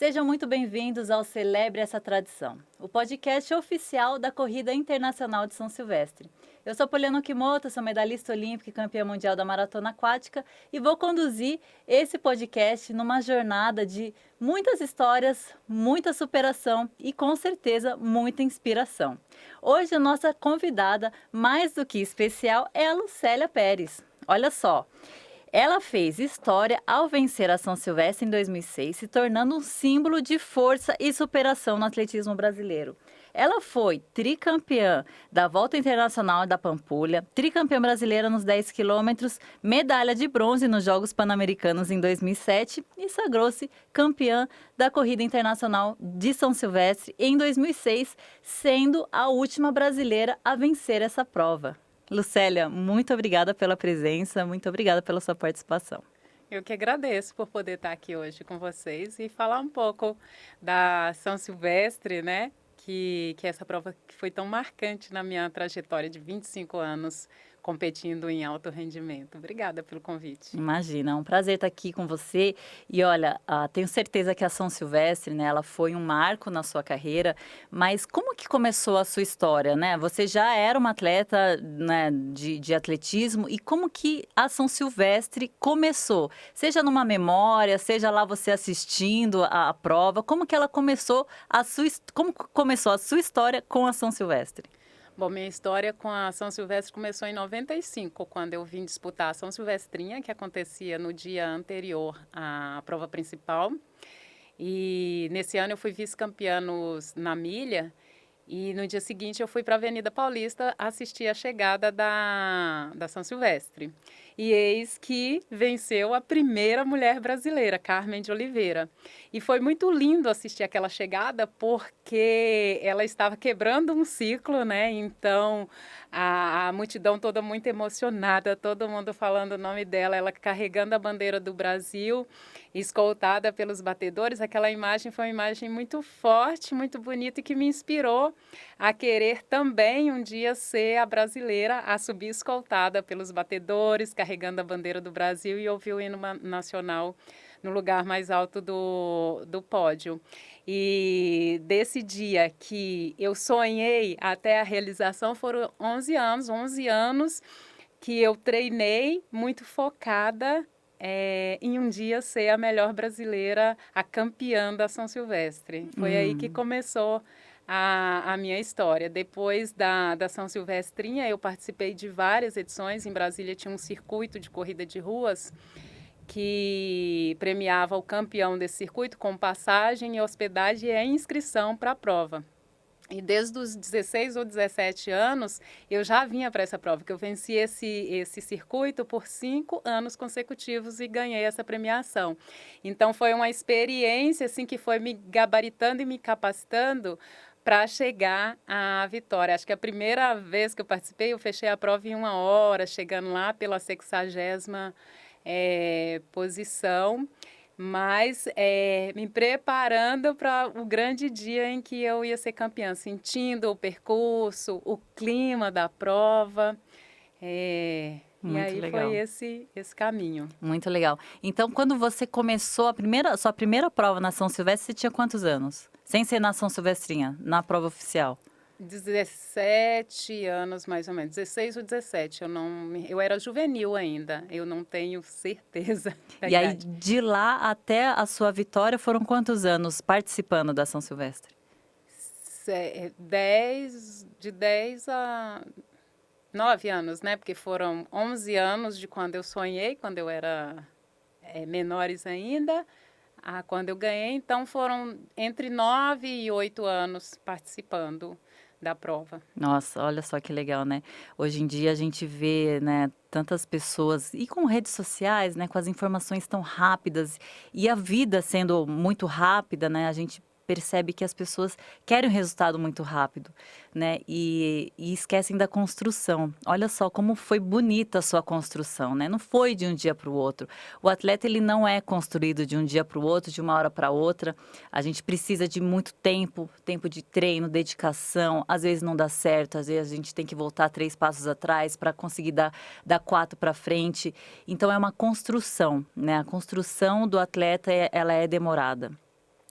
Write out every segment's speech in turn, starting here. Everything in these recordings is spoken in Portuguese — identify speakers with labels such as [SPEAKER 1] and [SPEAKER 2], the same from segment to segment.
[SPEAKER 1] Sejam muito bem-vindos ao Celebre essa Tradição, o podcast oficial da Corrida Internacional de São Silvestre. Eu sou Poliana Okimoto, sou medalhista olímpica e campeã mundial da maratona aquática e vou conduzir esse podcast numa jornada de muitas histórias, muita superação e com certeza muita inspiração. Hoje a nossa convidada, mais do que especial, é a Lucélia Pérez. Olha só. Ela fez história ao vencer a São Silvestre em 2006, se tornando um símbolo de força e superação no atletismo brasileiro. Ela foi tricampeã da Volta Internacional da Pampulha, tricampeã brasileira nos 10 quilômetros, medalha de bronze nos Jogos Pan-Americanos em 2007 e sagrou-se campeã da Corrida Internacional de São Silvestre em 2006, sendo a última brasileira a vencer essa prova. Lucélia, muito obrigada pela presença, muito obrigada pela sua participação.
[SPEAKER 2] Eu que agradeço por poder estar aqui hoje com vocês e falar um pouco da São Silvestre, né? Que essa prova que foi tão marcante na minha trajetória de 25 anos competindo em alto rendimento. Obrigada pelo convite.
[SPEAKER 1] Imagina, é um prazer estar aqui com você. E olha, tenho certeza que a São Silvestre, né, ela foi um marco na sua carreira, mas como que começou a sua história, né? Você já era uma atleta, né, de atletismo, e como que a São Silvestre começou? Seja numa memória, seja lá você assistindo a prova, como que ela começou como começou a sua história com a São Silvestre?
[SPEAKER 2] Bom, minha história com a São Silvestre começou em 95, quando eu vim disputar a São Silvestrinha, que acontecia no dia anterior à prova principal. E nesse ano eu fui vice-campeã na milha. E no dia seguinte eu fui para a Avenida Paulista assistir a chegada da São Silvestre. E eis que venceu a primeira mulher brasileira, Carmen de Oliveira. E foi muito lindo assistir aquela chegada porque ela estava quebrando um ciclo, né? Então a multidão toda muito emocionada, todo mundo falando o nome dela, ela carregando a bandeira do Brasil, escoltada pelos batedores. Aquela imagem foi uma imagem muito forte, muito bonita e que me inspirou a querer também um dia ser a brasileira a subir escoltada pelos batedores, carregando a bandeira do Brasil e ouvir o hino nacional no lugar mais alto do pódio. E desse dia que eu sonhei até a realização foram 11 anos que eu treinei muito focada em um dia ser a melhor brasileira, a campeã da São Silvestre. Foi aí que começou a minha história. Depois da São Silvestrinha, eu participei de várias edições. Em Brasília tinha um circuito de corrida de ruas que premiava o campeão desse circuito com passagem e hospedagem e a inscrição para a prova. E desde os 16 ou 17 anos, eu já vinha para essa prova, que eu venci esse circuito por 5 anos consecutivos e ganhei essa premiação. Então, foi uma experiência assim, que foi me gabaritando e me capacitando para chegar à vitória. Acho que a primeira vez que eu participei, eu fechei a prova em 1 hora, chegando lá pela 60ª posição. Mas me preparando para o grande dia em que eu ia ser campeã, sentindo o percurso, o clima da prova. E aí
[SPEAKER 1] legal.
[SPEAKER 2] foi esse caminho.
[SPEAKER 1] Muito legal. Então, quando você começou sua primeira prova na São Silvestre, você tinha quantos anos? Sem ser na São Silvestrinha, na prova oficial.
[SPEAKER 2] 17 anos, mais ou menos. 16 ou 17. Eu era juvenil ainda. Eu não tenho certeza da
[SPEAKER 1] E aí,
[SPEAKER 2] idade.
[SPEAKER 1] de lá até a sua vitória, foram quantos anos participando da São Silvestre?
[SPEAKER 2] De 10 a 9 anos, né? Porque foram 11 anos de quando eu sonhei, quando eu era menores ainda, a quando eu ganhei. Então, foram entre 9 e 8 anos participando da prova.
[SPEAKER 1] Nossa, olha só que legal, né? Hoje em dia a gente vê, né, tantas pessoas, e com redes sociais, né, com as informações tão rápidas, e a vida sendo muito rápida, né, a gente percebe que as pessoas querem um resultado muito rápido, né, e esquecem da construção. Olha só como foi bonita a sua construção, né? Não foi de um dia para o outro. O atleta, ele não é construído de um dia para o outro, de uma hora para outra. A gente precisa de muito tempo, tempo de treino, dedicação. Às vezes não dá certo, às vezes a gente tem que voltar 3 passos atrás para conseguir dar 4 para frente. Então é uma construção, né? A construção do atleta, ela é demorada.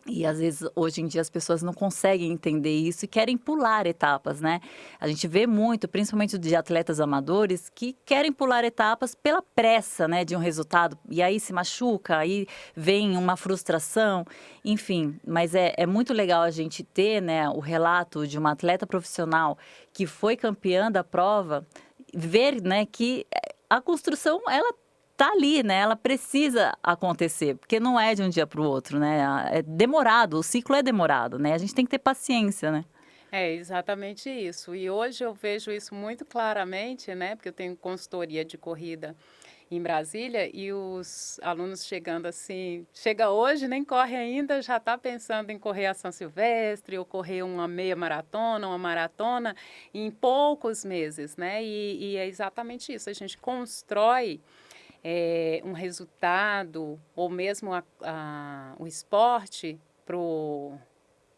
[SPEAKER 1] E às vezes, hoje em dia, as pessoas não conseguem entender isso e querem pular etapas, né? A gente vê muito, principalmente de atletas amadores, que querem pular etapas pela pressa, né, de um resultado. E aí se machuca, aí vem uma frustração, enfim. Mas é muito legal a gente ter, né, o relato de uma atleta profissional que foi campeã da prova, ver, né, que a construção, ela tá ali, né, ela precisa acontecer, porque não é de um dia para o outro, né, é demorado, o ciclo é demorado, né, a gente tem que ter paciência, né.
[SPEAKER 2] É exatamente isso. E hoje eu vejo isso muito claramente, né? Porque eu tenho consultoria de corrida em Brasília e os alunos chegando assim, chega hoje, nem corre ainda, já está pensando em correr a São Silvestre ou correr uma meia maratona, uma maratona em poucos meses, né? E é exatamente isso, a gente constrói um resultado ou mesmo o esporte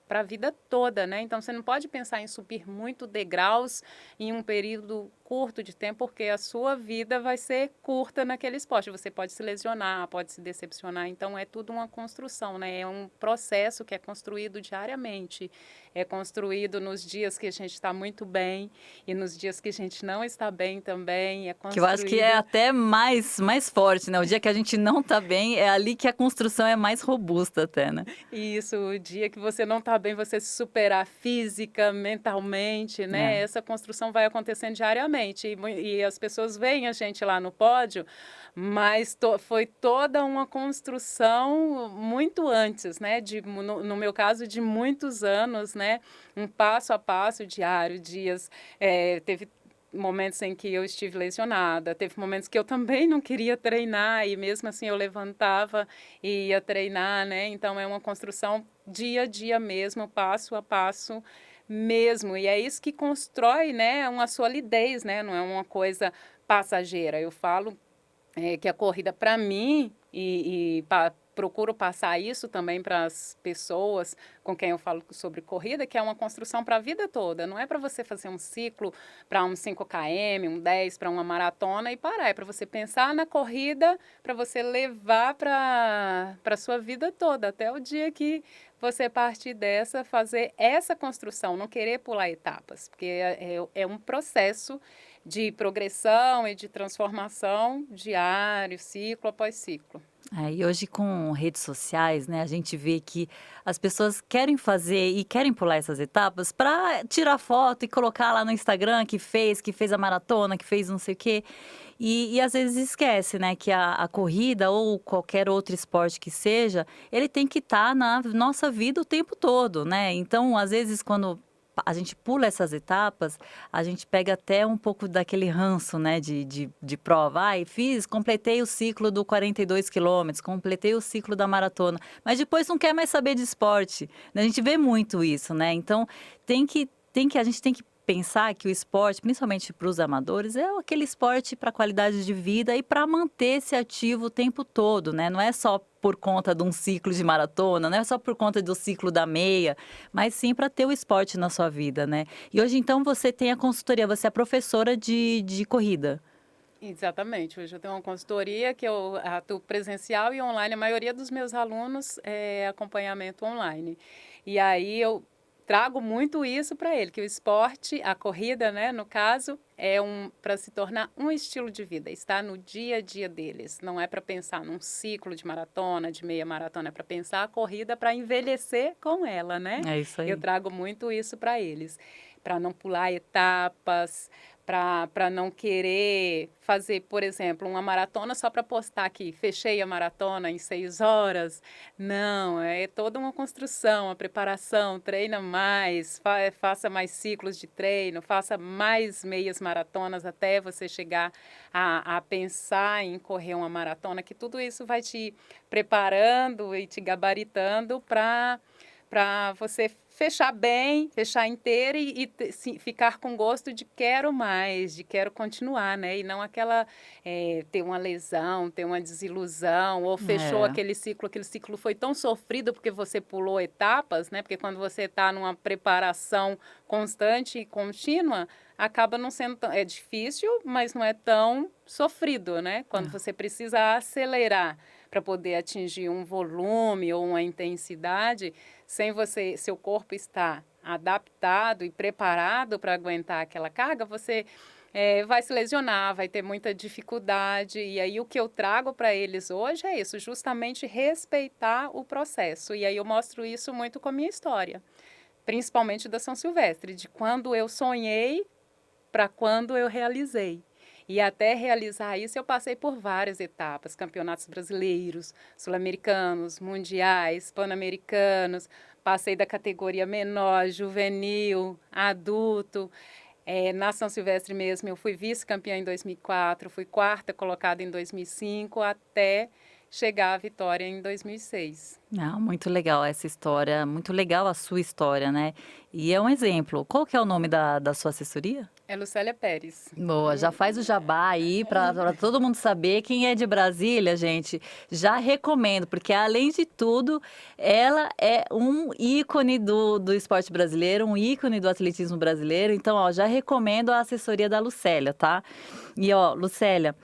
[SPEAKER 2] para a vida toda, né? Então você não pode pensar em subir muito degraus em um período curto de tempo, porque a sua vida vai ser curta naquele esporte. Você pode se lesionar, pode se decepcionar. Então é tudo uma construção, né? É um processo que é construído diariamente. É construído nos dias que a gente está muito bem e nos dias que a gente não está bem também. É
[SPEAKER 1] Que eu acho que é
[SPEAKER 2] construído.
[SPEAKER 1] até mais forte, né, o dia que a gente não tá bem, é ali que a construção é mais robusta até, né.
[SPEAKER 2] Isso, o dia que você não está bem, você se superar física, mentalmente, né?
[SPEAKER 1] É.
[SPEAKER 2] Essa construção vai acontecendo diariamente. E as pessoas veem a gente lá no pódio, mas foi toda uma construção muito antes, né? No meu caso, de muitos anos, né? Um passo a passo diário, dias. Teve momentos em que eu estive lesionada, teve momentos que eu também não queria treinar e mesmo assim eu levantava e ia treinar, né? Então é uma construção dia a dia mesmo, passo a passo mesmo. E é isso que constrói, né, uma solidez, né? Não é uma coisa passageira. Eu falo que a corrida para mim procuro passar isso também para as pessoas com quem eu falo sobre corrida, que é uma construção para a vida toda. Não é para você fazer um ciclo para um 5 km, um 10 para uma maratona e parar. É para você pensar na corrida, para você levar para a sua vida toda, até o dia que você partir dessa, fazer essa construção, não querer pular etapas, porque é um processo de progressão e de transformação diário, ciclo após ciclo.
[SPEAKER 1] E hoje com redes sociais, né, a gente vê que as pessoas querem fazer e querem pular essas etapas para tirar foto e colocar lá no Instagram que fez a maratona, que fez não sei o quê. E às vezes esquece, né, que a corrida ou qualquer outro esporte que seja, ele tem que estar na nossa vida o tempo todo, né? Então, às vezes, quando a gente pula essas etapas, a gente pega até um pouco daquele ranço, né, de prova. Ai, completei o ciclo do 42 quilômetros, completei o ciclo da maratona, mas depois não quer mais saber de esporte, né? A gente vê muito isso, né? Então, a gente tem que pensar que o esporte, principalmente para os amadores, é aquele esporte para qualidade de vida e para manter-se ativo o tempo todo, né? Não é só por conta de um ciclo de maratona, não é só por conta do ciclo da meia, mas sim para ter o esporte na sua vida, né? E hoje, então, você tem a consultoria, você é professora de corrida.
[SPEAKER 2] Exatamente. Hoje eu tenho uma consultoria que eu atuo presencial e online. A maioria dos meus alunos é acompanhamento online. E aí eu trago muito isso para ele, que o esporte, a corrida, né, no caso, para se tornar um estilo de vida, está no dia a dia deles. Não é para pensar num ciclo de maratona, de meia maratona, é para pensar a corrida para envelhecer com ela, né?
[SPEAKER 1] É isso
[SPEAKER 2] Eu
[SPEAKER 1] aí.
[SPEAKER 2] trago muito isso para eles, para não pular etapas, para não querer fazer, por exemplo, uma maratona só para postar que fechei a maratona em 6 horas. Não, é toda uma construção, a preparação, treina mais, faça mais ciclos de treino, faça mais meias maratonas até você chegar a pensar em correr uma maratona, que tudo isso vai te preparando e te gabaritando para você fechar bem, fechar inteira e ficar com gosto de quero mais, de quero continuar, né? E não ter uma lesão, ter uma desilusão, ou fechou
[SPEAKER 1] É.
[SPEAKER 2] aquele ciclo foi tão sofrido porque você pulou etapas, né? Porque quando você está numa preparação constante e contínua, acaba não sendo é difícil, mas não é tão sofrido, né? Quando você precisa acelerar para poder atingir um volume ou uma intensidade, sem seu corpo estar adaptado e preparado para aguentar aquela carga, você vai se lesionar, vai ter muita dificuldade. E aí o que eu trago para eles hoje é isso, justamente respeitar o processo. E aí eu mostro isso muito com a minha história, principalmente da São Silvestre, de quando eu sonhei para quando eu realizei. E até realizar isso, eu passei por várias etapas, campeonatos brasileiros, sul-americanos, mundiais, pan-americanos, passei da categoria menor, juvenil, adulto. Na São Silvestre mesmo, eu fui vice-campeã em 2004, fui quarta colocada em 2005, até chegar à vitória em 2006.
[SPEAKER 1] Ah, muito legal essa história, muito legal a sua história, né? E é um exemplo. Qual que é o nome da sua assessoria?
[SPEAKER 2] É Lucélia Pérez.
[SPEAKER 1] Boa, já faz o jabá aí para todo mundo saber. Quem é de Brasília, gente, já recomendo, porque além de tudo, ela é um ícone do esporte brasileiro, um ícone do atletismo brasileiro. Então, ó, já recomendo a assessoria da Lucélia, tá? E, ó, Lucélia,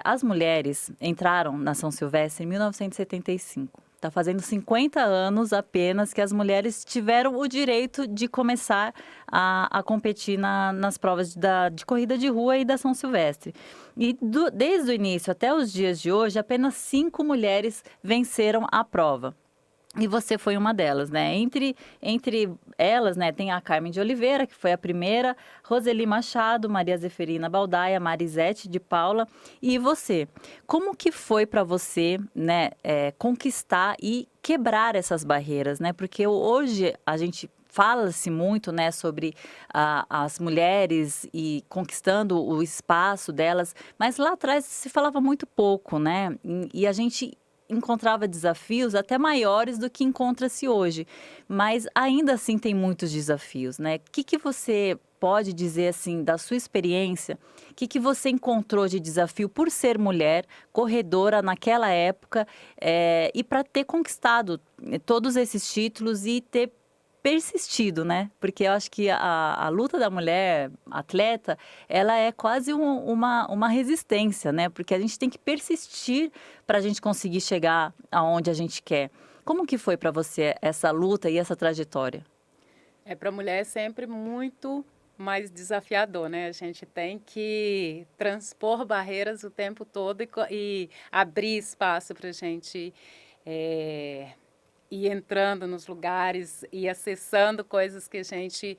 [SPEAKER 1] as mulheres entraram na São Silvestre em 1975. Está fazendo 50 anos apenas que as mulheres tiveram o direito de começar a competir nas provas de corrida de rua e da São Silvestre. E desde o início até os dias de hoje, apenas 5 mulheres venceram a prova. E você foi uma delas, né? Entre elas, né, tem a Carmen de Oliveira, que foi a primeira, Roseli Machado, Maria Zeferina Baldaia, Marisete de Paula e você. Como que foi para você, né, conquistar e quebrar essas barreiras, né? Porque hoje a gente fala-se muito, né, sobre as mulheres e conquistando o espaço delas, mas lá atrás se falava muito pouco, né? E a gente encontrava desafios até maiores do que encontra-se hoje, mas ainda assim tem muitos desafios, né? O que você pode dizer assim da sua experiência? O que você encontrou de desafio por ser mulher, corredora naquela época e para ter conquistado todos esses títulos e ter persistido, né? Porque eu acho que a luta da mulher atleta, ela é quase uma resistência, né? Porque a gente tem que persistir para a gente conseguir chegar aonde a gente quer. Como que foi para você essa luta e essa trajetória?
[SPEAKER 2] Para a mulher é sempre muito mais desafiador, né? A gente tem que transpor barreiras o tempo todo e abrir espaço para a gente ir entrando nos lugares e acessando coisas que a gente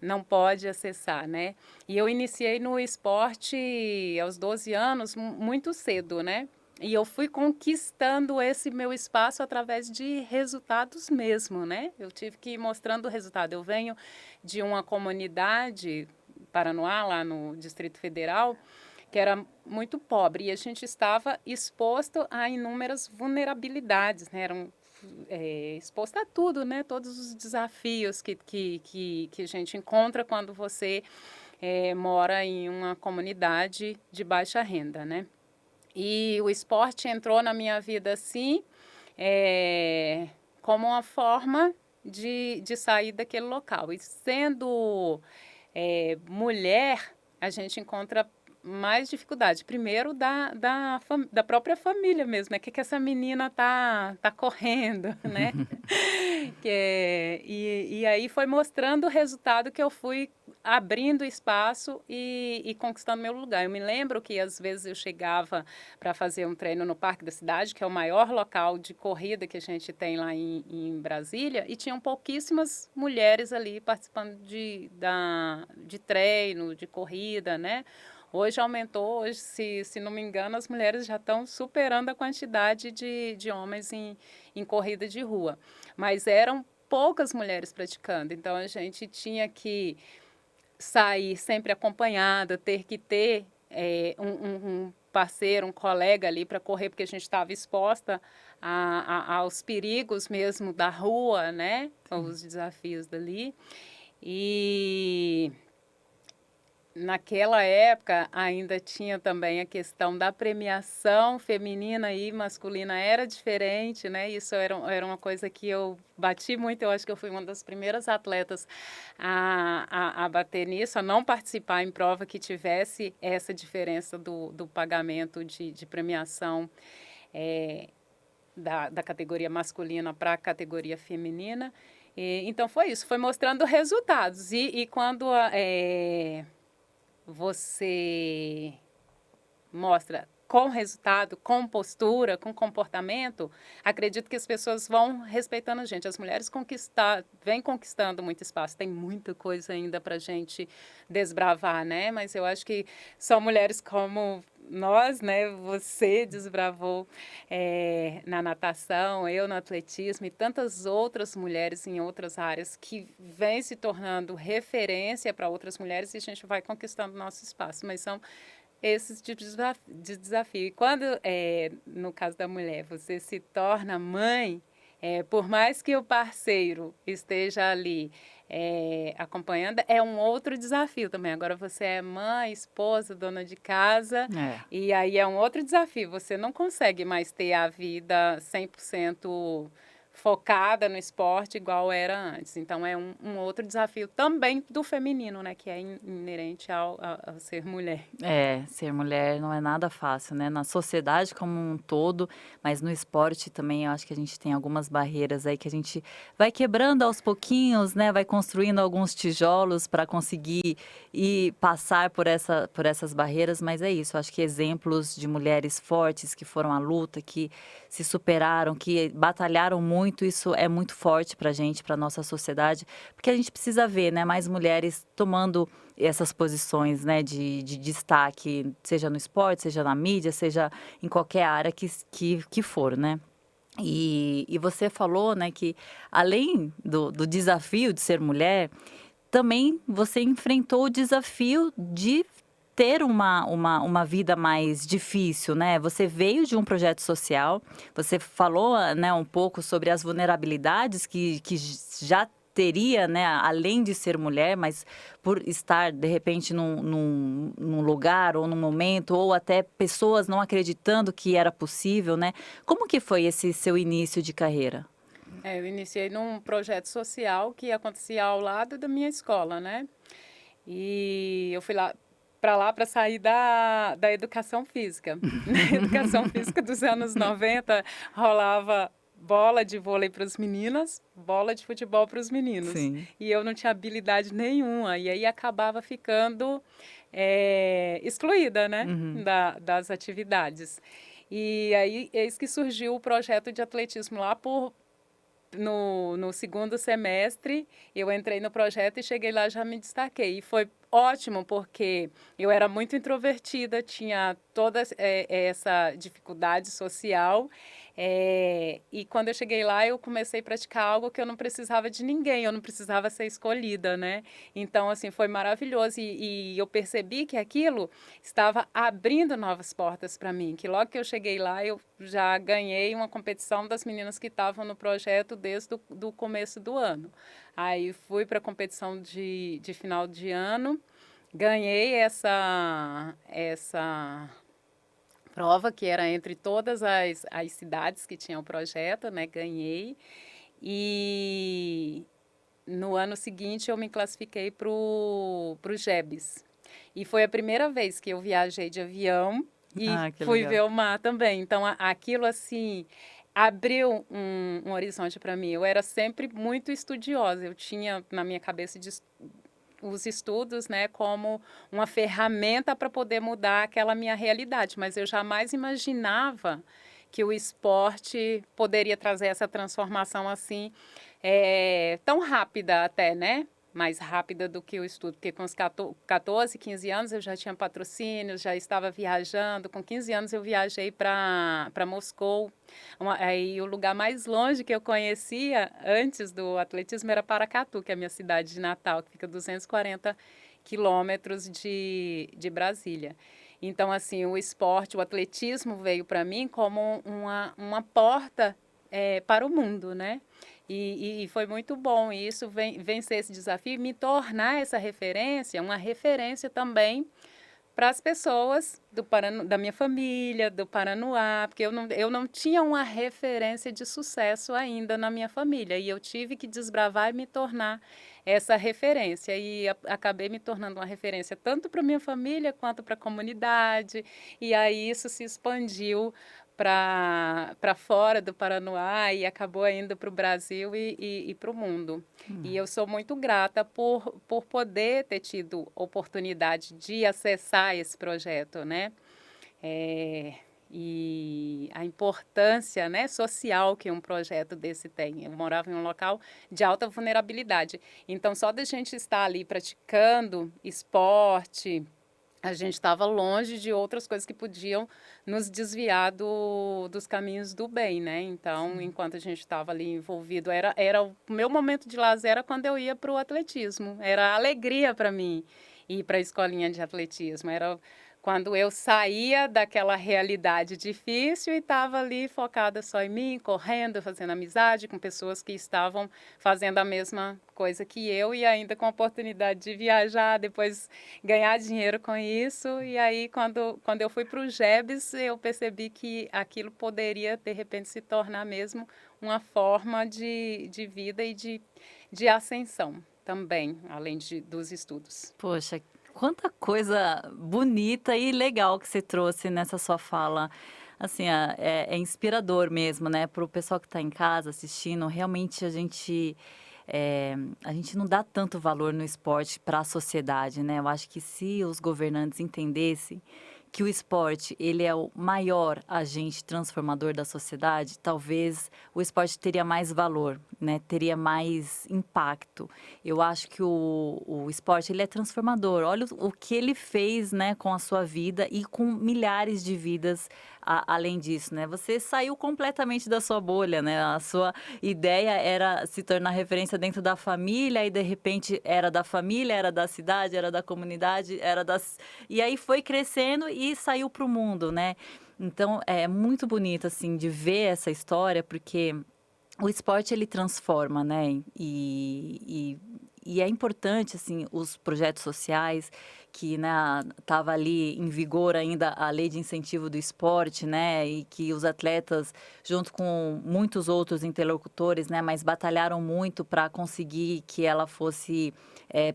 [SPEAKER 2] não pode acessar, né? E eu iniciei no esporte aos 12 anos, muito cedo, né? E eu fui conquistando esse meu espaço através de resultados mesmo, né? Eu tive que ir mostrando o resultado. Eu venho de uma comunidade, Paranoá, lá no Distrito Federal, que era muito pobre e a gente estava exposto a inúmeras vulnerabilidades, né? Eram exposto a tudo, né? Todos os desafios que a gente encontra quando você mora em uma comunidade de baixa renda, né? E o esporte entrou na minha vida assim, como uma forma de sair daquele local. E sendo mulher, a gente encontra mais dificuldade. Primeiro da própria família mesmo, né? O que essa menina tá correndo, né? E aí foi mostrando o resultado que eu fui abrindo espaço e conquistando meu lugar. Eu me lembro que às vezes eu chegava para fazer um treino no Parque da Cidade, que é o maior local de corrida que a gente tem lá em Brasília, e tinham pouquíssimas mulheres ali participando de treino, de corrida, né? Hoje aumentou, hoje, se não me engano, as mulheres já estão superando a quantidade de homens em corrida de rua. Mas eram poucas mulheres praticando, então a gente tinha que sair sempre acompanhada, ter que ter um parceiro, um colega ali para correr, porque a gente estava exposta aos perigos mesmo da rua, né? Os desafios dali. E naquela época ainda tinha também a questão da premiação feminina e masculina, era diferente, né? Isso era uma coisa que eu bati muito, eu acho que eu fui uma das primeiras atletas a bater nisso, a não participar em prova que tivesse essa diferença do pagamento de premiação da categoria masculina para a categoria feminina. Então, foi isso, foi mostrando resultados. E quando você mostra com resultado, com postura, com comportamento, acredito que as pessoas vão respeitando a gente. As mulheres vêm conquistando muito espaço. Tem muita coisa ainda para a gente desbravar, né? Mas eu acho que são mulheres como nós, né? Você desbravou na natação, eu no atletismo e tantas outras mulheres em outras áreas que vêm se tornando referência para outras mulheres e a gente vai conquistando nosso espaço. Mas são esses tipos de desafio. E quando, no caso da mulher, você se torna mãe, por mais que o parceiro esteja ali acompanhando, é um outro desafio também. Agora você é mãe, esposa, dona de casa, e aí é um outro desafio. Você não consegue mais ter a vida 100% focada no esporte igual era antes. Então, é um outro desafio também do feminino, né? Que é inerente ao ser mulher.
[SPEAKER 1] Ser mulher não é nada fácil, né? Na sociedade como um todo, mas no esporte também eu acho que a gente tem algumas barreiras aí que a gente vai quebrando aos pouquinhos, né? Vai construindo alguns tijolos para conseguir ir passar por essas barreiras, mas é isso. Eu acho que exemplos de mulheres fortes que foram à luta, que se superaram, que batalharam muito, isso é muito forte para a gente, para nossa sociedade, porque a gente precisa ver, né? Mais mulheres tomando essas posições, né, de destaque, seja no esporte, seja na mídia, seja em qualquer área que for, né? E você falou, né, que além do desafio de ser mulher, também você enfrentou o desafio de ter uma vida mais difícil, né? Você veio de um projeto social, você falou, né, um pouco sobre as vulnerabilidades que já teria, né, além de ser mulher, mas por estar, de repente, num lugar ou num momento, ou até pessoas não acreditando que era possível, né? Como que foi esse seu início de carreira?
[SPEAKER 2] Eu iniciei num projeto social que acontecia ao lado da minha escola, né? E eu fui lá para sair da educação física. Na educação física dos anos 90, rolava bola de vôlei para as meninas, bola de futebol para os meninos.
[SPEAKER 1] Sim.
[SPEAKER 2] E eu não tinha habilidade nenhuma. E aí acabava ficando excluída, né?
[SPEAKER 1] Uhum.
[SPEAKER 2] Das atividades. E aí, eis que surgiu o projeto de atletismo lá no segundo semestre. Eu entrei no projeto e cheguei lá, já me destaquei. E foi ótimo, porque eu era muito introvertida, tinha toda essa dificuldade social. E quando eu cheguei lá, eu comecei a praticar algo que eu não precisava de ninguém, eu não precisava ser escolhida, né? Então, assim, foi maravilhoso. E eu percebi que aquilo estava abrindo novas portas para mim, que logo que eu cheguei lá, eu já ganhei uma competição das meninas que estavam no projeto desde o começo do ano. Aí fui para a competição de final de ano, ganhei essa prova, que era entre todas as cidades que tinham o projeto, né? Ganhei. E no ano seguinte eu me classifiquei para o GEBS. E foi a primeira vez que eu viajei de avião e fui ver o mar também. Então, aquilo assim abriu um horizonte para mim. Eu era sempre muito estudiosa. Eu tinha na minha cabeça os estudos, né, como uma ferramenta para poder mudar aquela minha realidade, mas eu jamais imaginava que o esporte poderia trazer essa transformação assim, tão rápida até, né? Mais rápida do que o estudo, porque com os 14, 15 anos eu já tinha patrocínios, já estava viajando. Com 15 anos eu viajei para Moscou. Aí o lugar mais longe que eu conhecia antes do atletismo era Paracatu, que é a minha cidade de Natal, que fica a 240 quilômetros de Brasília. Então, assim, o esporte, o atletismo veio para mim como uma porta para o mundo, né? E foi muito bom isso, vencer esse desafio e me tornar essa referência, uma referência também para as pessoas da minha família, do Paranoá, porque eu não tinha uma referência de sucesso ainda na minha família e eu tive que desbravar e me tornar essa referência e acabei me tornando uma referência tanto para minha família quanto para a comunidade e aí isso se expandiu para fora do Paranoá e acabou indo para o Brasil e para o mundo. E eu sou muito grata por poder ter tido oportunidade de acessar esse projeto, né? E a importância, né, social que um projeto desse tem. Eu morava em um local de alta vulnerabilidade. Então, só da gente estar ali praticando esporte, a gente estava longe de outras coisas que podiam nos desviar dos caminhos do bem, né? Então, enquanto a gente estava ali envolvido, era o meu momento de lazer era quando eu ia para o atletismo. Era alegria para mim ir para a escolinha de atletismo. Era quando eu saía daquela realidade difícil e estava ali focada só em mim, correndo, fazendo amizade com pessoas que estavam fazendo a mesma coisa que eu e ainda com a oportunidade de viajar, depois ganhar dinheiro com isso. E aí, quando eu fui para o GEBS, eu percebi que aquilo poderia, de repente, se tornar mesmo uma forma de vida e de ascensão também, além dos estudos.
[SPEAKER 1] Poxa, quanta coisa bonita e legal que você trouxe nessa sua fala. Assim, é inspirador mesmo, né? Para o pessoal que está em casa assistindo, realmente a gente não dá tanto valor no esporte para a sociedade, né? Eu acho que se os governantes entendessem que o esporte ele é o maior agente transformador da sociedade, talvez o esporte teria mais valor, né? Teria mais impacto. Eu acho que o esporte ele é transformador. Olha o que ele fez, né, com a sua vida e com milhares de vidas além disso, né? Você saiu completamente da sua bolha, né? A sua ideia era se tornar referência dentro da família e de repente era da família, era da cidade, era da comunidade, era das e aí foi crescendo e saiu para o mundo, né? Então é muito bonito assim de ver essa história porque o esporte ele transforma, né? E é importante assim os projetos sociais que né, estava ali em vigor ainda a lei de incentivo do esporte, né? E que os atletas, junto com muitos outros interlocutores, né, mas batalharam muito para conseguir que ela fosse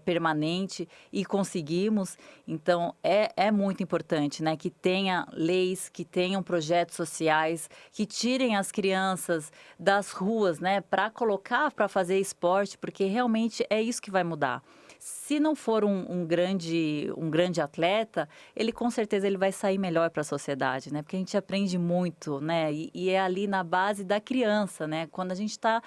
[SPEAKER 1] permanente e conseguimos. Então é muito importante, né? Que tenha leis, que tenham projetos sociais, que tirem as crianças das ruas, né? Para colocar para fazer esporte, porque realmente é isso que vai mudar. Se não for um grande atleta, ele com certeza ele vai sair melhor para a sociedade, né? Porque a gente aprende muito, né? E é ali na base da criança, né? Quando a gente está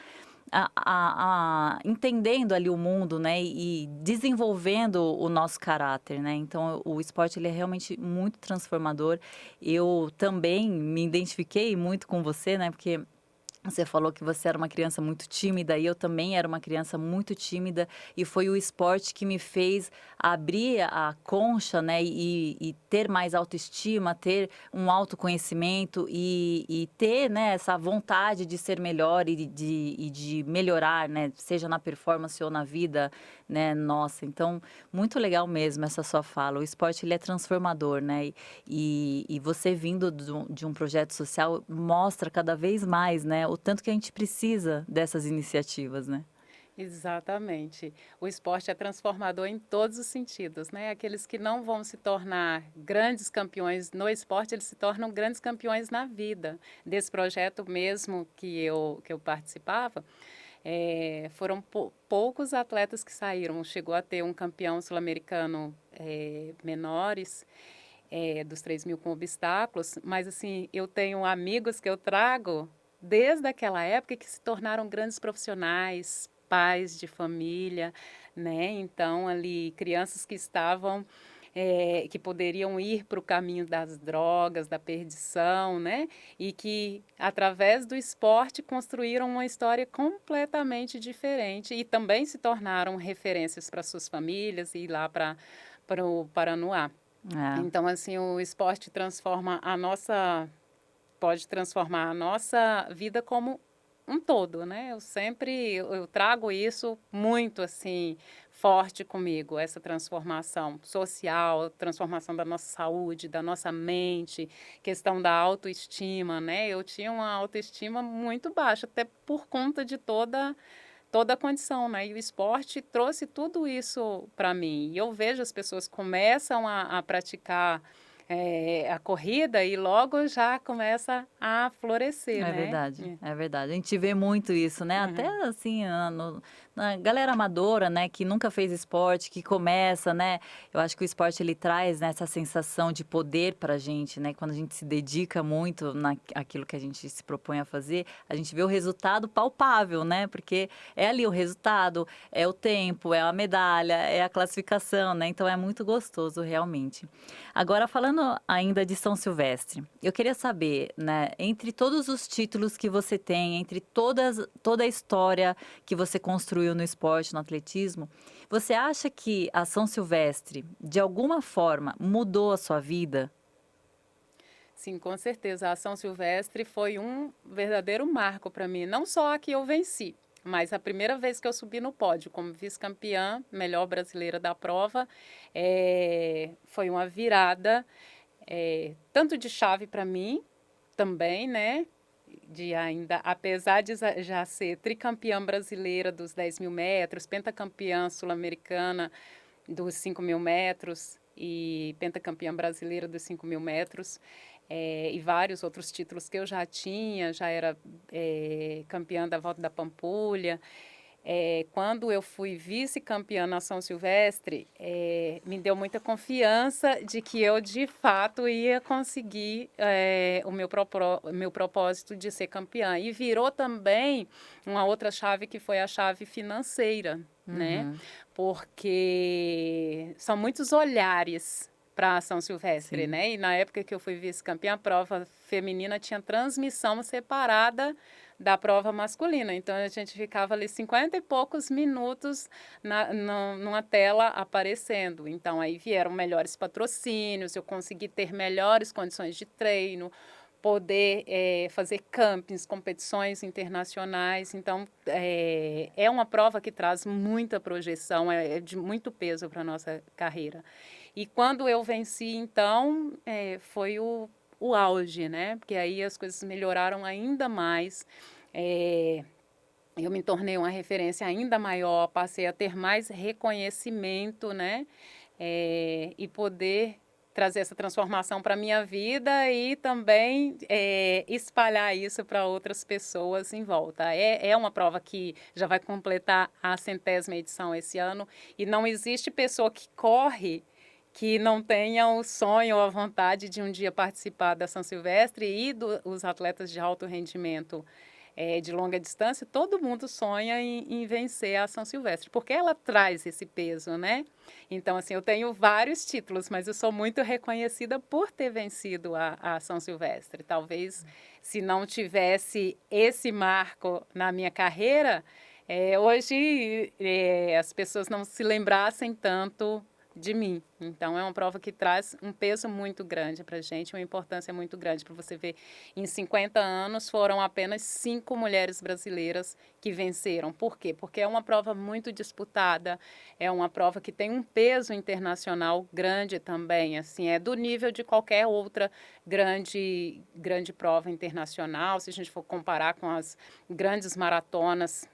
[SPEAKER 1] entendendo ali o mundo, né? E desenvolvendo o nosso caráter, né? Então, o esporte ele é realmente muito transformador. Eu também me identifiquei muito com você, né? Porque você falou que você era uma criança muito tímida e eu também era uma criança muito tímida e foi o esporte que me fez abrir a concha, né, e ter mais autoestima, ter um autoconhecimento e ter, né, essa vontade de ser melhor e de melhorar, né, seja na performance ou na vida, né, nossa. Então, muito legal mesmo essa sua fala. O esporte ele é transformador, né, e você vindo de um projeto social mostra cada vez mais, né, o tanto que a gente precisa dessas iniciativas, né?
[SPEAKER 2] Exatamente. O esporte é transformador em todos os sentidos, né? Aqueles que não vão se tornar grandes campeões no esporte, eles se tornam grandes campeões na vida. Desse projeto mesmo que eu participava, foram poucos atletas que saíram. Chegou a ter um campeão sul-americano menores, dos 3.000 com obstáculos, mas assim, eu tenho amigos que eu trago desde aquela época que se tornaram grandes profissionais, pais de família, né? Então, ali, crianças que estavam, que poderiam ir para o caminho das drogas, da perdição, né? E que, através do esporte, construíram uma história completamente diferente e também se tornaram referências para suas famílias e ir lá para o Paranoá. Então, assim, o esporte pode transformar a nossa vida como um todo, né? Eu trago isso muito, assim, forte comigo, essa transformação social, transformação da nossa saúde, da nossa mente, questão da autoestima, né? Eu tinha uma autoestima muito baixa, até por conta de toda a condição, né? E o esporte trouxe tudo isso para mim. E eu vejo as pessoas começam a praticar a corrida e logo já começa a florescer,
[SPEAKER 1] É
[SPEAKER 2] né?
[SPEAKER 1] verdade, é verdade. A gente vê muito isso, né? Até
[SPEAKER 2] Uhum.
[SPEAKER 1] assim, na galera amadora, né, que nunca fez esporte, que começa, né? Eu acho que o esporte ele traz, né, essa sensação de poder pra gente, né? Quando a gente se dedica muito naquilo que a gente se propõe a fazer, a gente vê o resultado palpável, né? Porque é ali o resultado, é o tempo, é a medalha, é a classificação, né? Então é muito gostoso, realmente. Agora, falando ainda de São Silvestre, eu queria saber, né, entre todos os títulos que você tem, entre toda a história que você construiu no esporte, no atletismo, você acha que a São Silvestre, de alguma forma, mudou a sua vida?
[SPEAKER 2] Sim, com certeza. A São Silvestre foi um verdadeiro marco para mim. Não só a que eu venci, mas a primeira vez que eu subi no pódio como vice-campeã, melhor brasileira da prova, foi uma virada, tanto de chave para mim também, né? De ainda, apesar de já ser tricampeã brasileira dos 10 mil metros, pentacampeã sul-americana dos 5 mil metros e pentacampeã brasileira dos 5 mil metros, e vários outros títulos que eu já tinha, já era campeã da Volta da Pampulha. Quando eu fui vice-campeã na São Silvestre, me deu muita confiança de que eu, de fato, ia conseguir o meu propósito de ser campeã. E virou também uma outra chave, que foi a chave financeira, né?
[SPEAKER 1] Uhum,
[SPEAKER 2] Porque são muitos olhares para a São Silvestre,
[SPEAKER 1] sim.
[SPEAKER 2] né? E na época que eu fui vice-campeã, a prova feminina tinha transmissão separada da prova masculina. Então a gente ficava ali 50 e poucos minutos numa tela aparecendo. Então aí vieram melhores patrocínios, eu consegui ter melhores condições de treino, poder fazer campings, competições internacionais. Então é uma prova que traz muita projeção, é de muito peso para a nossa carreira. E quando eu venci, então, foi o auge, né? Porque aí as coisas melhoraram ainda mais. É, eu me tornei uma referência ainda maior, passei a ter mais reconhecimento, né? E poder trazer essa transformação para a minha vida e também espalhar isso para outras pessoas em volta. É uma prova que já vai completar a 100ª edição esse ano e não existe pessoa que corre que não tenha o sonho ou a vontade de um dia participar da São Silvestre e os atletas de alto rendimento de longa distância, todo mundo sonha em vencer a São Silvestre, porque ela traz esse peso, né? Então, assim, eu tenho vários títulos, mas eu sou muito reconhecida por ter vencido a São Silvestre. Talvez, se não tivesse esse marco na minha carreira, hoje as pessoas não se lembrassem tanto de mim. Então, é uma prova que traz um peso muito grande para a gente, uma importância muito grande. Para você ver, em 50 anos foram apenas 5 mulheres brasileiras que venceram. Por quê? Porque é uma prova muito disputada, é uma prova que tem um peso internacional grande também, assim, é do nível de qualquer outra grande prova internacional. Se a gente for comparar com as grandes maratonas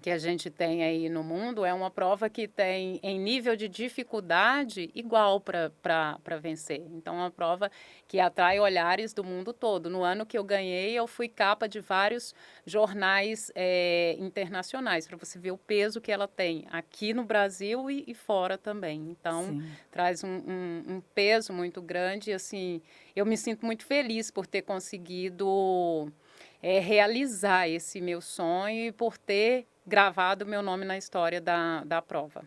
[SPEAKER 2] que a gente tem aí no mundo, é uma prova que tem em nível de dificuldade igual para vencer. Então, é uma prova que atrai olhares do mundo todo. No ano que eu ganhei, eu fui capa de vários jornais internacionais, para você ver o peso que ela tem aqui no Brasil e fora também. Então,
[SPEAKER 1] Sim.
[SPEAKER 2] traz um peso muito grande. Assim, eu me sinto muito feliz por ter conseguido realizar esse meu sonho e por ter gravado meu nome na história da prova.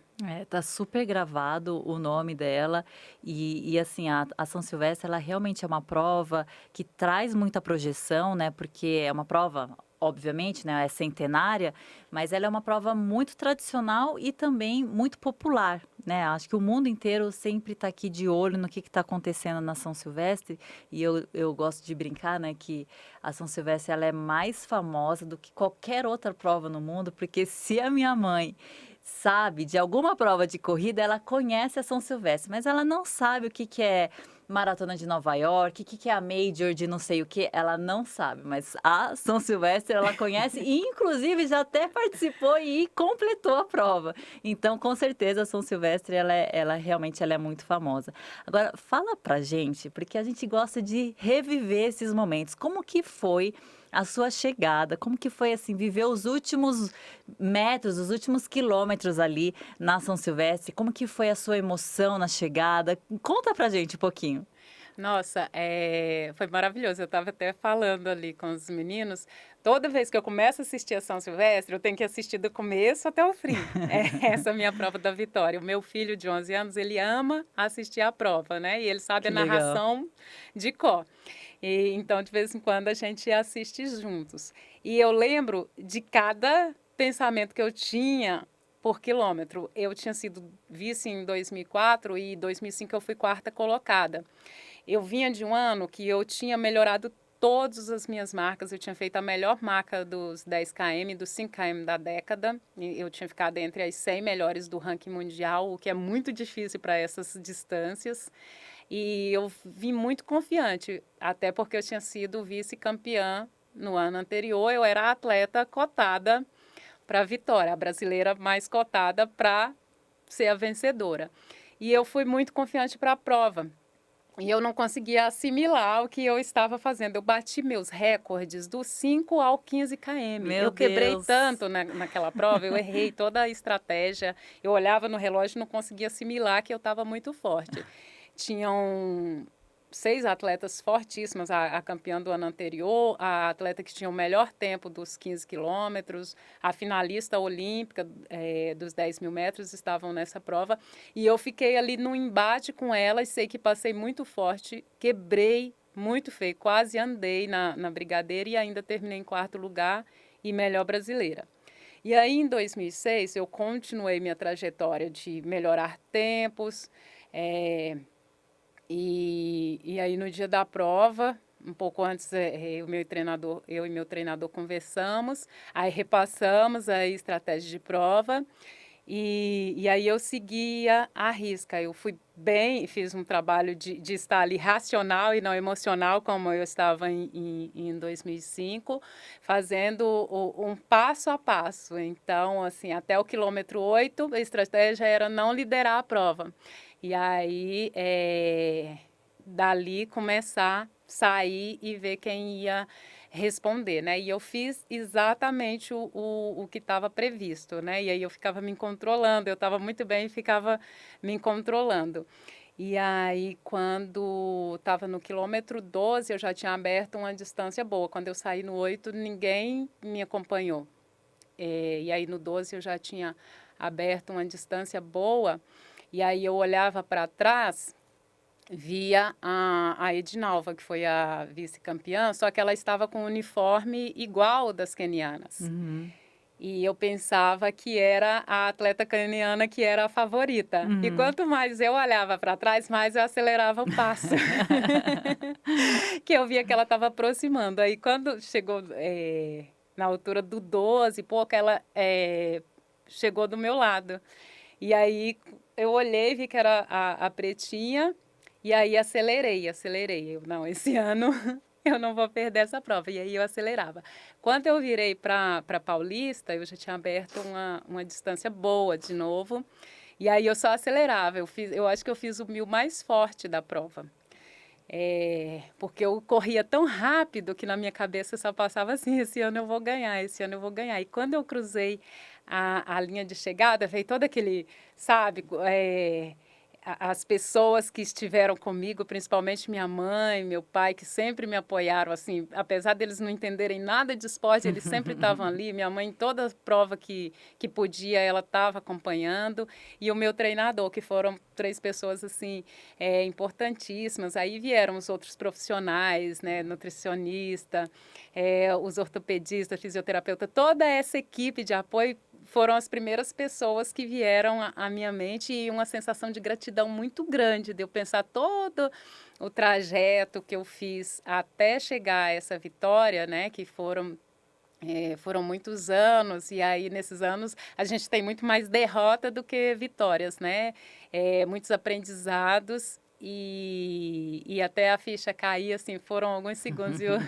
[SPEAKER 1] Tá super gravado o nome dela e assim, a São Silvestre, ela realmente é uma prova que traz muita projeção, né, porque é uma prova, obviamente, né, é centenária, mas ela é uma prova muito tradicional e também muito popular, né, acho que o mundo inteiro sempre está aqui de olho no que está acontecendo na São Silvestre e eu gosto de brincar, né, que a São Silvestre ela é mais famosa do que qualquer outra prova no mundo, porque se a minha mãe sabe de alguma prova de corrida, ela conhece a São Silvestre, mas ela não sabe o que é Maratona de Nova York, o que que é a Major de não sei o quê, ela não sabe, mas a São Silvestre ela conhece e inclusive já até participou e completou a prova. Então, com certeza, a São Silvestre ela realmente ela é muito famosa. Agora, fala pra gente, porque a gente gosta de reviver esses momentos. Como que foi a sua chegada? Como que foi, assim, viver os últimos metros, os últimos quilômetros ali na São Silvestre? Como que foi a sua emoção na chegada? Conta pra gente um pouquinho.
[SPEAKER 2] Nossa, foi maravilhoso. Eu estava até falando ali com os meninos. Toda vez que eu começo a assistir a São Silvestre, eu tenho que assistir do começo até o fim. É essa a minha prova da vitória. O meu filho de 11 anos, ele ama assistir a prova, né? E ele sabe a
[SPEAKER 1] Que legal.
[SPEAKER 2] narração de cor. E, então, de vez em quando, a gente assiste juntos. E eu lembro de cada pensamento que eu tinha por quilômetro. Eu tinha sido vice em 2004 e em 2005 eu fui quarta colocada. Eu vinha de um ano que eu tinha melhorado todas as minhas marcas. Eu tinha feito a melhor marca dos 10 km e dos 5 km da década. E eu tinha ficado entre as 100 melhores do ranking mundial, o que é muito difícil para essas distâncias. E eu vim muito confiante, até porque eu tinha sido vice-campeã no ano anterior. Eu era a atleta cotada para a vitória, a brasileira mais cotada para ser a vencedora. E eu fui muito confiante para a prova. E eu não conseguia assimilar o que eu estava fazendo. Eu bati meus recordes do 5 ao 15 km.
[SPEAKER 1] Meu
[SPEAKER 2] Eu quebrei
[SPEAKER 1] Deus.
[SPEAKER 2] tanto naquela prova, eu errei toda a estratégia. Eu olhava no relógio e não conseguia assimilar que eu estava muito forte. Tinham 6 atletas fortíssimas, a campeã do ano anterior, a atleta que tinha o melhor tempo dos 15 quilômetros, a finalista olímpica dos 10 mil metros estavam nessa prova. E eu fiquei ali no embate com elas, sei que passei muito forte, quebrei muito feio, quase andei na brigadeira e ainda terminei em quarto lugar e melhor brasileira. E aí, em 2006, eu continuei minha trajetória de melhorar tempos, e aí, no dia da prova, um pouco antes, eu e meu treinador conversamos, aí repassamos a estratégia de prova, e aí eu seguia à risca. Eu fui bem, fiz um trabalho de estar ali racional e não emocional, como eu estava em 2005, fazendo um passo a passo. Então, assim, até o quilômetro 8, a estratégia era não liderar a prova. E aí, dali começar a sair e ver quem ia responder, né? E eu fiz exatamente o que estava previsto, né? E aí eu ficava me controlando, eu estava muito bem e ficava me controlando. E aí, quando estava no quilômetro 12, eu já tinha aberto uma distância boa. Quando eu saí no 8, ninguém me acompanhou. E aí, no 12, eu já tinha aberto uma distância boa. E aí eu olhava para trás, via a Edinalva, que foi a vice-campeã, só que ela estava com um uniforme igual ao das quenianas. E eu pensava que era a atleta queniana que era a favorita. E quanto mais eu olhava para trás, mais eu acelerava o passo. Que eu via que ela estava aproximando. Aí quando chegou na altura do 12, pouco, ela chegou do meu lado. E aí eu olhei, vi que era a pretinha, e aí acelerei. Não, esse ano eu não vou perder essa prova. E aí eu acelerava. Quando eu virei para Paulista, eu já tinha aberto uma distância boa de novo. E aí eu só acelerava. Eu acho que eu fiz o 1000 mais forte da prova. Porque eu corria tão rápido que na minha cabeça só passava assim, esse ano eu vou ganhar, esse ano eu vou ganhar. E quando eu cruzei a linha de chegada, veio todo aquele, sabe, as pessoas que estiveram comigo, principalmente minha mãe, meu pai, que sempre me apoiaram, assim, apesar deles não entenderem nada de esporte, eles sempre estavam ali. Minha mãe, em toda prova que podia, ela estava acompanhando. E o meu treinador, que foram 3 pessoas, assim, importantíssimas. Aí vieram os outros profissionais, né, nutricionista, os ortopedistas, fisioterapeuta, toda essa equipe de apoio foram as primeiras pessoas que vieram à minha mente e uma sensação de gratidão muito grande, de eu pensar todo o trajeto que eu fiz até chegar a essa vitória, né, que foram muitos anos, e aí nesses anos a gente tem muito mais derrota do que vitórias, né? Muitos aprendizados e até a ficha cair, assim, foram alguns segundos e eu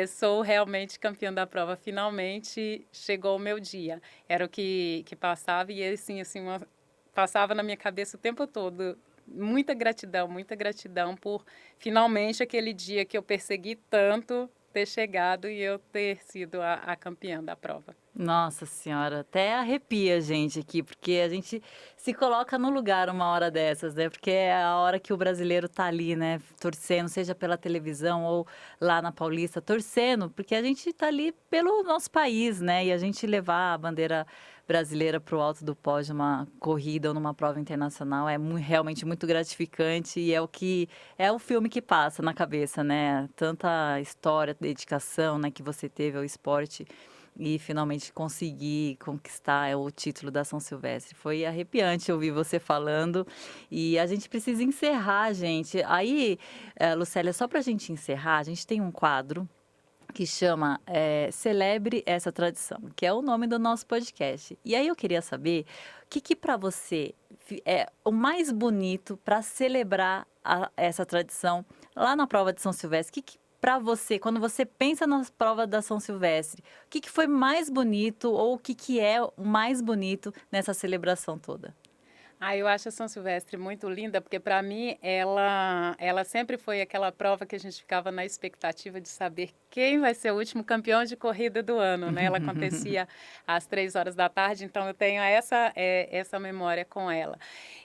[SPEAKER 2] sou realmente campeã da prova. Finalmente chegou o meu dia. Era o que passava e assim, passava na minha cabeça o tempo todo. Muita gratidão por finalmente aquele dia que eu persegui tanto ter chegado e eu ter sido a campeã da prova.
[SPEAKER 1] Nossa senhora, até arrepia a gente aqui, porque a gente se coloca no lugar uma hora dessas, né? Porque é a hora que o brasileiro tá ali, né? Torcendo, seja pela televisão ou lá na Paulista, torcendo, porque a gente tá ali pelo nosso país, né? E a gente levar a bandeira brasileira para o alto do pódio, uma corrida ou numa prova internacional, é realmente muito gratificante e é o filme que passa na cabeça, né? Tanta história, dedicação, né, que você teve ao esporte e finalmente conseguir conquistar o título da São Silvestre. Foi arrepiante ouvir você falando e a gente precisa encerrar, gente. Aí, Lucélia, só para a gente encerrar, a gente tem um quadro que chama Celebre essa Tradição, que é o nome do nosso podcast. E aí eu queria saber o que para você é o mais bonito para celebrar essa tradição lá na prova de São Silvestre. O que para você, quando você pensa nas provas da São Silvestre, o que foi mais bonito ou o que é o mais bonito nessa celebração toda?
[SPEAKER 2] Eu acho a São Silvestre muito linda, porque para mim ela sempre foi aquela prova que a gente ficava na expectativa de saber quem vai ser o último campeão de corrida do ano, né? Ela acontecia às 3 horas da tarde, então eu tenho essa memória com ela.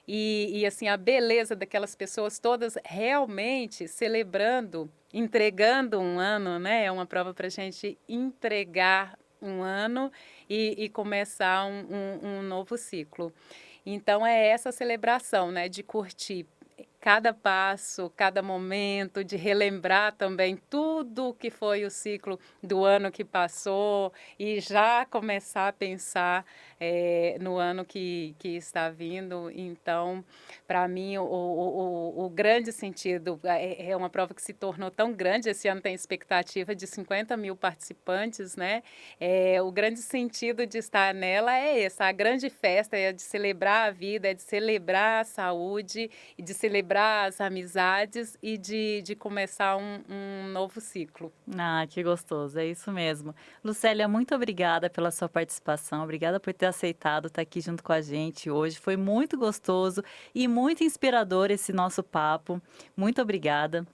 [SPEAKER 2] E assim, a beleza daquelas pessoas todas realmente celebrando, entregando um ano, né? É uma prova para a gente entregar um ano e começar um novo ciclo. Então, é essa celebração, né, de curtir cada passo, cada momento, de relembrar também tudo que foi o ciclo do ano que passou e já começar a pensar no ano que está vindo. Então, para mim, o grande sentido é uma prova que se tornou tão grande. Esse ano tem expectativa de 50 mil participantes, né? O grande sentido de estar nela é esse, a grande festa é de celebrar a vida, é de celebrar a saúde e de celebrar as amizades e de começar um novo ciclo.
[SPEAKER 1] Ah, que gostoso, é isso mesmo. Lucélia, muito obrigada pela sua participação, obrigada por ter aceitado estar aqui junto com a gente hoje. Foi muito gostoso e muito inspirador esse nosso papo. Muito obrigada.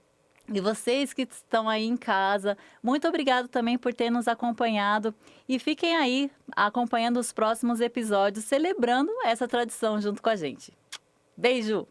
[SPEAKER 1] E vocês que estão aí em casa, muito obrigado também por ter nos acompanhado e fiquem aí acompanhando os próximos episódios, celebrando essa tradição junto com a gente. Beijo!